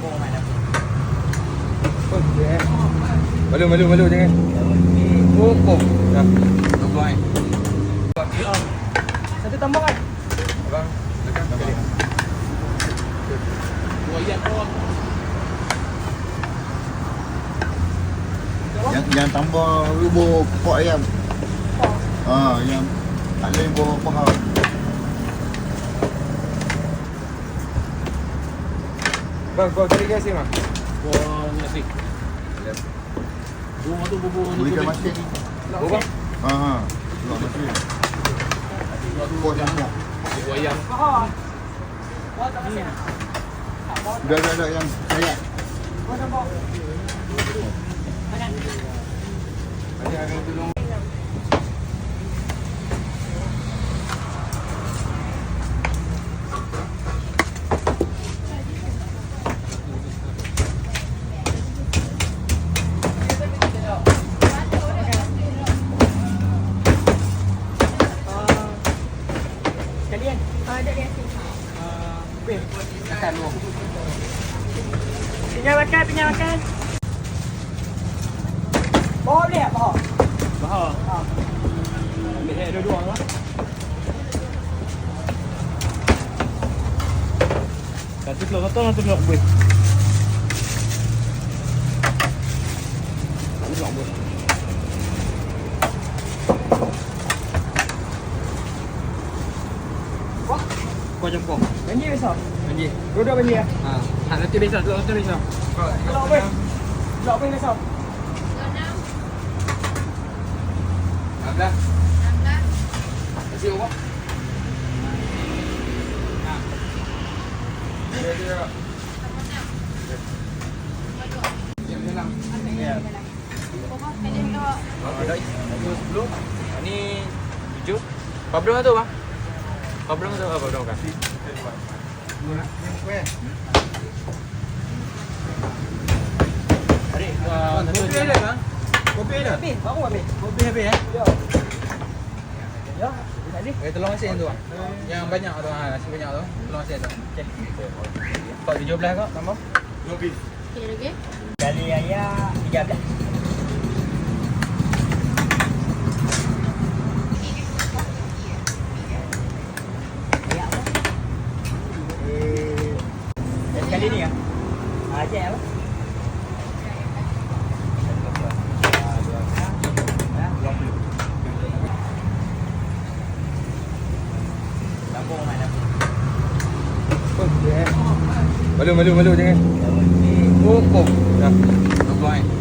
Sambung mana? Oh, yeah. Malu jangan. Oh. Dah. Tambah kan. Satu tambah kan? Abang, dekat balik. Buaya kau. Yang tambah bubur pok ayam. Yang tak boleh bubur paha. Bang, kau cari gas ni, Mak? Wah, nasi. Bunga tu bubur ni. Berikan masin. Oh, bang. Luar masin. Bubur jamuk. Bubur ayam. Dah yang sayat. Tadi ada tolong. Sekalian. Ada dia sini. Kuih. Makan dulu. Pinjam makan. Bohong boleh tak bohong? Bohong. Ambil dia dua-dua lah. Satu telur satu, satu telur kuih. Satu telur kuih. Kau campur. Banjir besar. Banjir. Dua-dua banjir. Nanti besar, telur satu besar. Telur apa? Telur apa besar? 16. Kasih apa? Dia. Yang dalam. Ya. Ada 10. Ini 7. Pabrong tu, Bang. Pabrong tu apa? Pabrong kan? Adik, Kopi ada, Bang? Kopi ada? Habis. Baru habis. kopi habis ya? Ya. Tadi. Tolong asin tu, Bang. Yang banyak tu, nasi banyak tu. Tolong asin tu. Okey. Kau 17 kau tambah? 2 piece. Okey lagi. Kali ayam 13. Ayam apa? Sekali ni ya? Ajak apa? Sambung mana? Oh, yeah. Malu jangan. Oh. Dah. Tambah kan.